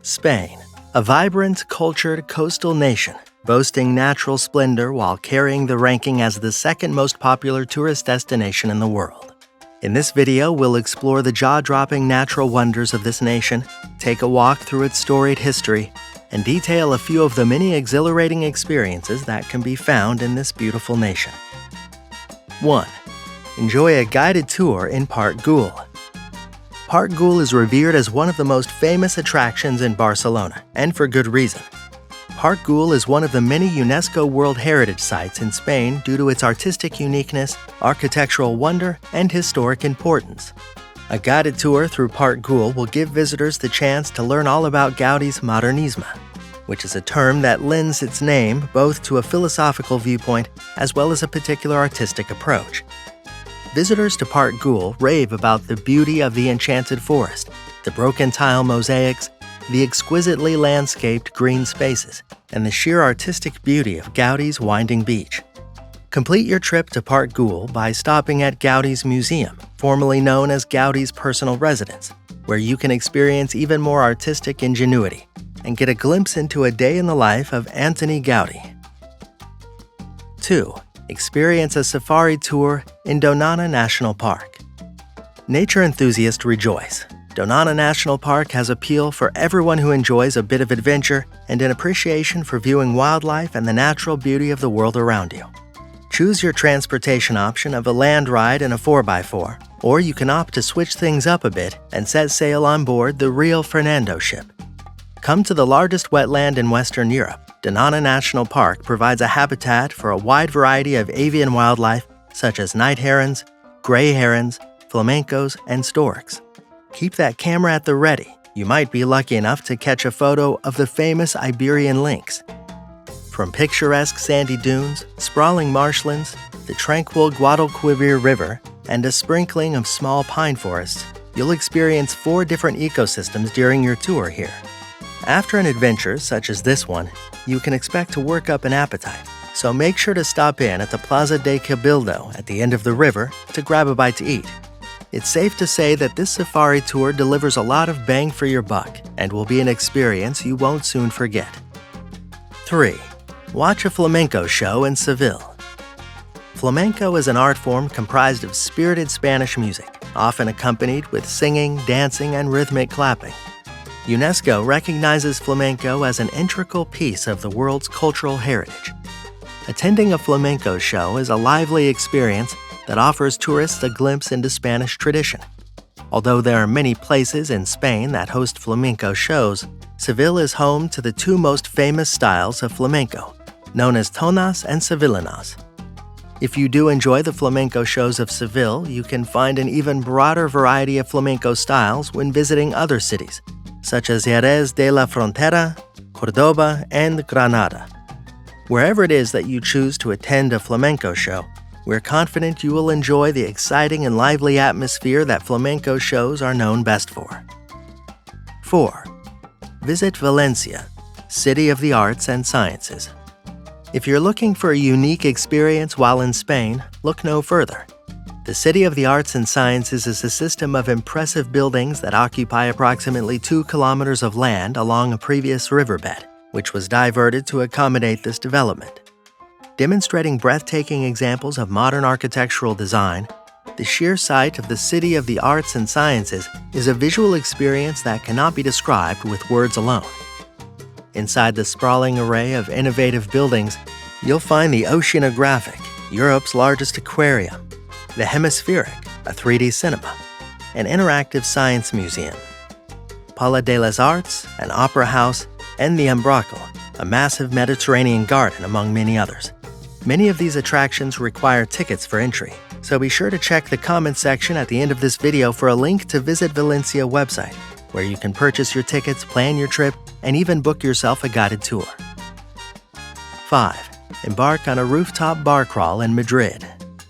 Spain, a vibrant, cultured coastal nation, boasting natural splendor while carrying the ranking as the second most popular tourist destination in the world. In this video, we'll explore the jaw-dropping natural wonders of this nation, take a walk through its storied history, and detail a few of the many exhilarating experiences that can be found in this beautiful nation. 1. Enjoy a guided tour in Park Güell. Park Güell is revered as one of the most famous attractions in Barcelona, and for good reason. Park Güell is one of the many UNESCO World Heritage Sites in Spain due to its artistic uniqueness, architectural wonder, and historic importance. A guided tour through Park Güell will give visitors the chance to learn all about Gaudi's modernisme, which is a term that lends its name both to a philosophical viewpoint as well as a particular artistic approach. Visitors to Park Güell rave about the beauty of the enchanted forest, the broken tile mosaics, the exquisitely landscaped green spaces, and the sheer artistic beauty of Gaudi's winding beach. Complete your trip to Park Güell by stopping at Gaudi's Museum, formerly known as Gaudi's personal residence, where you can experience even more artistic ingenuity and get a glimpse into a day in the life of Antoni Gaudi. 2. Experience a safari tour in Donana National Park. Nature enthusiasts rejoice. Donana National Park has appeal for everyone who enjoys a bit of adventure and an appreciation for viewing wildlife and the natural beauty of the world around you. Choose your transportation option of a land ride and a 4x4, or you can opt to switch things up a bit and set sail on board the Rio Fernando ship. Come to the largest wetland in Western Europe. Donana National Park provides a habitat for a wide variety of avian wildlife such as night herons, gray herons, flamencos, and storks. Keep that camera at the ready. You might be lucky enough to catch a photo of the famous Iberian lynx. From picturesque sandy dunes, sprawling marshlands, the tranquil Guadalquivir River, and a sprinkling of small pine forests, you'll experience 4 different ecosystems during your tour here. After an adventure such as this one, you can expect to work up an appetite, so make sure to stop in at the Plaza de Cabildo at the end of the river to grab a bite to eat. It's safe to say that this safari tour delivers a lot of bang for your buck and will be an experience you won't soon forget. 3. Watch a flamenco show in Seville. Flamenco is an art form comprised of spirited Spanish music, often accompanied with singing, dancing, and rhythmic clapping. UNESCO recognizes flamenco as an integral piece of the world's cultural heritage. Attending a flamenco show is a lively experience that offers tourists a glimpse into Spanish tradition. Although there are many places in Spain that host flamenco shows, Seville is home to the 2 most famous styles of flamenco, known as tonas and sevillanas. If you do enjoy the flamenco shows of Seville, you can find an even broader variety of flamenco styles when visiting other cities, such as Jerez de la Frontera, Córdoba, and Granada. Wherever it is that you choose to attend a flamenco show, we're confident you will enjoy the exciting and lively atmosphere that flamenco shows are known best for. 4. Visit Valencia, City of the Arts and Sciences. If you're looking for a unique experience while in Spain, look no further. The City of the Arts and Sciences is a system of impressive buildings that occupy approximately 2 kilometers of land along a previous riverbed, which was diverted to accommodate this development. Demonstrating breathtaking examples of modern architectural design, the sheer sight of the City of the Arts and Sciences is a visual experience that cannot be described with words alone. Inside the sprawling array of innovative buildings, you'll find the Oceanographic, Europe's largest aquarium, the Hemispheric, a 3D cinema, an interactive science museum, Pala de las Arts, an opera house, and the Embark, a massive Mediterranean garden, among many others. Many of these attractions require tickets for entry, so be sure to check the comments section at the end of this video for a link to Visit Valencia website, where you can purchase your tickets, plan your trip, and even book yourself a guided tour. 5. Embark on a rooftop bar crawl in Madrid.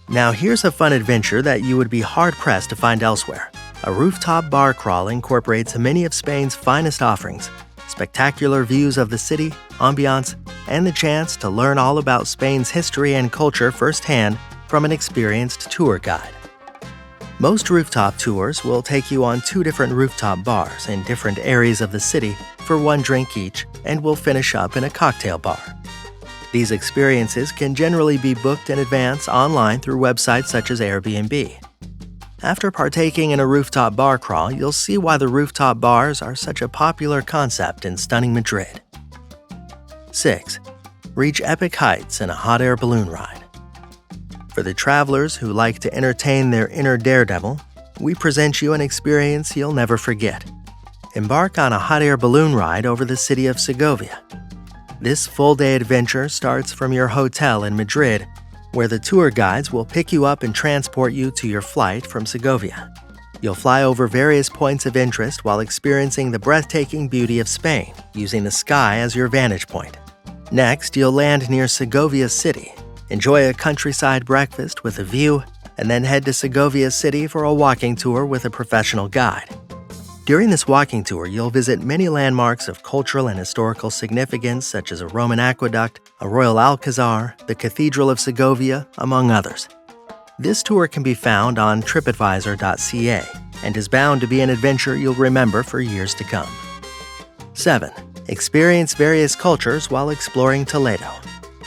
Now here's a fun adventure that you would be hard-pressed to find elsewhere. A rooftop bar crawl incorporates many of Spain's finest offerings, spectacular views of the city, ambiance, and the chance to learn all about Spain's history and culture firsthand from an experienced tour guide. Most rooftop tours will take you on 2 different rooftop bars in different areas of the city for one drink each and will finish up in a cocktail bar. These experiences can generally be booked in advance online through websites such as Airbnb. After partaking in a rooftop bar crawl, you'll see why the rooftop bars are such a popular concept in stunning Madrid. 6. Reach epic heights in a hot air balloon ride. For the travelers who like to entertain their inner daredevil, we present you an experience you'll never forget. Embark on a hot air balloon ride over the city of Segovia. This full-day adventure starts from your hotel in Madrid, where the tour guides will pick you up and transport you to your flight from Segovia. You'll fly over various points of interest while experiencing the breathtaking beauty of Spain, using the sky as your vantage point. Next, you'll land near Segovia City, enjoy a countryside breakfast with a view, and then head to Segovia City for a walking tour with a professional guide. During this walking tour, you'll visit many landmarks of cultural and historical significance, such as a Roman aqueduct, a royal alcazar, the Cathedral of Segovia, among others. This tour can be found on tripadvisor.ca and is bound to be an adventure you'll remember for years to come. 7. Experience various cultures while exploring Toledo.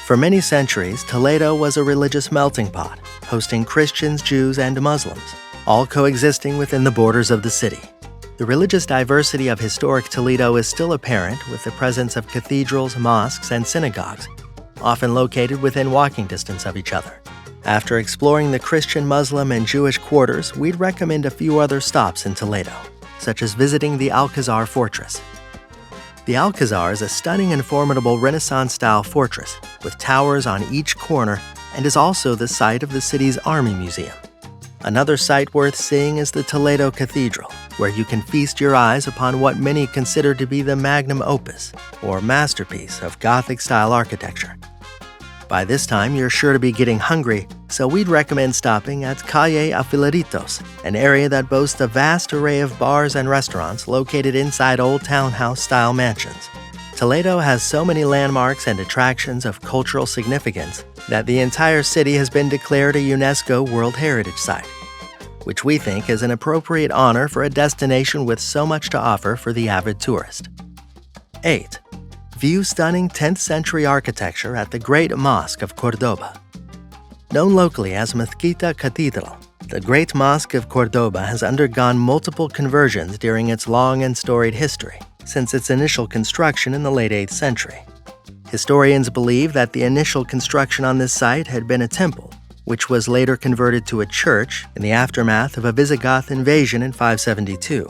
For many centuries, Toledo was a religious melting pot, hosting Christians, Jews, and Muslims, all coexisting within the borders of the city. The religious diversity of historic Toledo is still apparent with the presence of cathedrals, mosques, and synagogues, often located within walking distance of each other. After exploring the Christian, Muslim, and Jewish quarters, we'd recommend a few other stops in Toledo, such as visiting the Alcazar Fortress. The Alcazar is a stunning and formidable Renaissance-style fortress with towers on each corner and is also the site of the city's Army Museum. Another site worth seeing is the Toledo Cathedral, where you can feast your eyes upon what many consider to be the magnum opus, or masterpiece, of Gothic-style architecture. By this time, you're sure to be getting hungry, so we'd recommend stopping at Calle Afileritos, an area that boasts a vast array of bars and restaurants located inside old townhouse-style mansions. Toledo has so many landmarks and attractions of cultural significance that the entire city has been declared a UNESCO World Heritage Site, which we think is an appropriate honor for a destination with so much to offer for the avid tourist. 8. View stunning 10th century architecture at the Great Mosque of Cordoba. Known locally as Mezquita Cathedral, the Great Mosque of Cordoba has undergone multiple conversions during its long and storied history, since its initial construction in the late 8th century. Historians believe that the initial construction on this site had been a temple, which was later converted to a church in the aftermath of a Visigoth invasion in 572.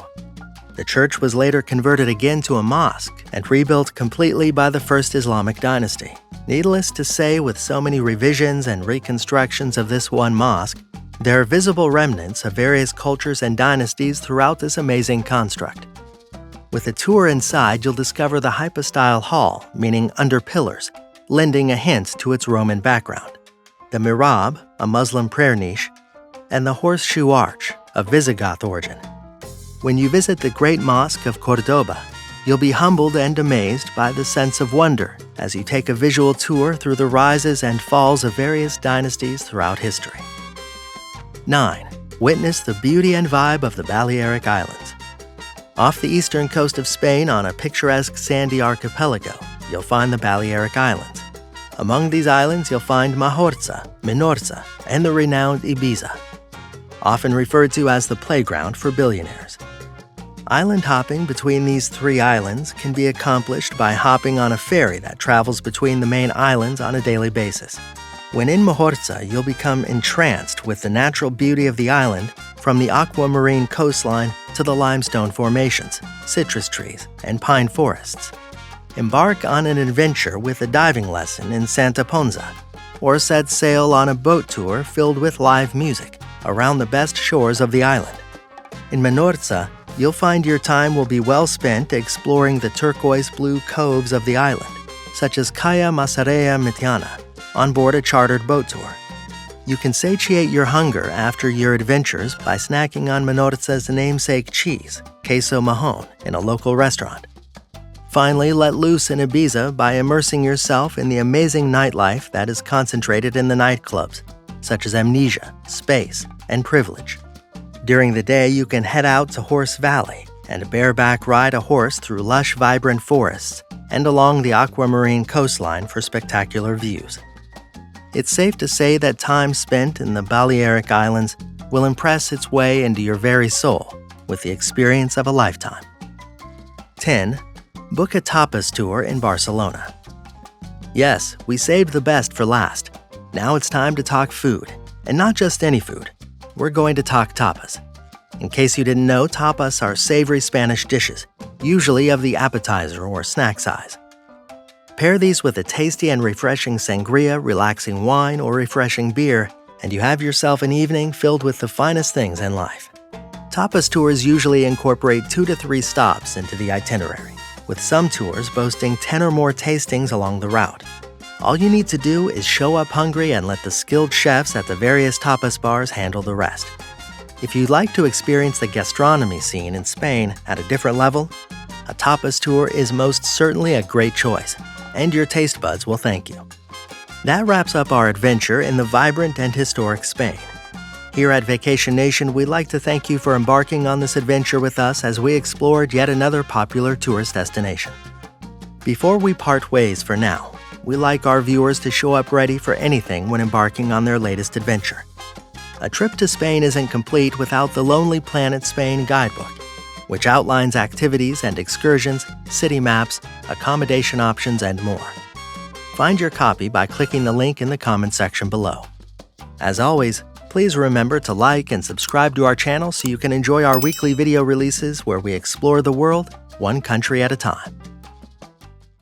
The church was later converted again to a mosque and rebuilt completely by the First Islamic dynasty. Needless to say, with so many revisions and reconstructions of this one mosque, there are visible remnants of various cultures and dynasties throughout this amazing construct. With a tour inside, you'll discover the hypostyle hall, meaning under pillars, lending a hint to its Roman background, the mihrab, a Muslim prayer niche, and the horseshoe arch, of Visigoth origin. When you visit the Great Mosque of Cordoba, you'll be humbled and amazed by the sense of wonder as you take a visual tour through the rises and falls of various dynasties throughout history. 9. Witness the beauty and vibe of the Balearic Islands. Off the eastern coast of Spain on a picturesque sandy archipelago, you'll find the Balearic Islands. Among these islands, you'll find Majorca, Menorca, and the renowned Ibiza, often referred to as the playground for billionaires. Island hopping between these three islands can be accomplished by hopping on a ferry that travels between the main islands on a daily basis. When in Majorca, you'll become entranced with the natural beauty of the island, from the aquamarine coastline to the limestone formations, citrus trees, and pine forests. Embark on an adventure with a diving lesson in Santa Ponza, or set sail on a boat tour filled with live music around the best shores of the island. In Menorca, you'll find your time will be well spent exploring the turquoise-blue coves of the island, such as Caya Masarea Mitiana, on board a chartered boat tour. You can satiate your hunger after your adventures by snacking on Menorca's namesake cheese, queso mahon, in a local restaurant. Finally, let loose in Ibiza by immersing yourself in the amazing nightlife that is concentrated in the nightclubs, such as Amnesia, Space, and Privilege. During the day, you can head out to Horse Valley, and bareback ride a horse through lush, vibrant forests and along the aquamarine coastline for spectacular views. It's safe to say that time spent in the Balearic Islands will impress its way into your very soul with the experience of a lifetime. 10. Book a tapas tour in Barcelona. Yes, we saved the best for last. Now it's time to talk food, and not just any food. We're going to talk tapas. In case you didn't know, tapas are savory Spanish dishes, usually of the appetizer or snack size. Pair these with a tasty and refreshing sangria, relaxing wine, or refreshing beer, and you have yourself an evening filled with the finest things in life. Tapas tours usually incorporate 2 to 3 stops into the itinerary, with some tours boasting 10 or more tastings along the route. All you need to do is show up hungry and let the skilled chefs at the various tapas bars handle the rest. If you'd like to experience the gastronomy scene in Spain at a different level, a tapas tour is most certainly a great choice, and your taste buds will thank you. That wraps up our adventure in the vibrant and historic Spain. Here at Vacation Nation, we'd like to thank you for embarking on this adventure with us as we explored yet another popular tourist destination. Before we part ways for now, we like our viewers to show up ready for anything when embarking on their latest adventure. A trip to Spain isn't complete without the Lonely Planet Spain guidebook, which outlines activities and excursions, city maps, accommodation options, and more. Find your copy by clicking the link in the comment section below. As always, please remember to like and subscribe to our channel so you can enjoy our weekly video releases where we explore the world one country at a time.